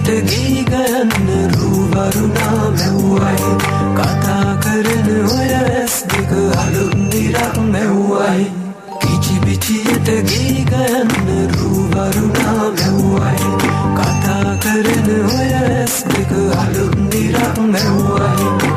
ගී ගයන්න රූවරුණා මැව්වයි කතා කරන ඔය ඇස් දෙක අලුත් දිරක් මැව්වයි කිචි පිචියට ගී ගයන්න රූවරුණා මැව්වයි කතා කරන ඔය ඇස් දෙක අලුත් දිරක් මැව්වයි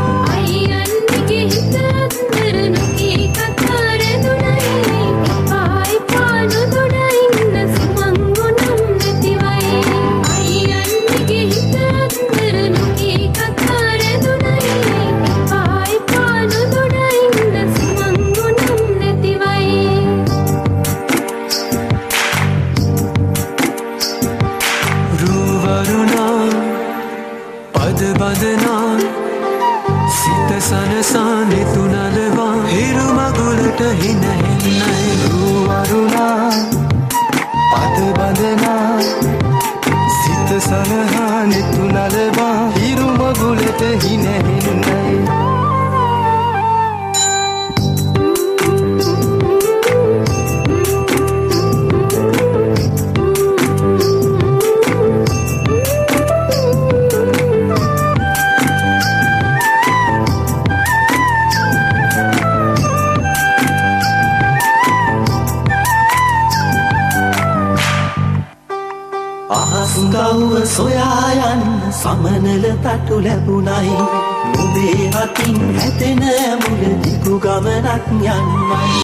පද බඳනා සිත සනසා නිතුනලවා හිරු මගුලට හින හෙන්නයි රූවරුණා පද බඳනා සිත සනහා නිතුනලවා හිරු මගුලට හින හෙන්නයි අහස්ගව්ව සොයා යන්න සමනල තටු ලැබුණයි නුඹේ අතින් හැතෙන මුල දිගු ගමනක් යන්නයි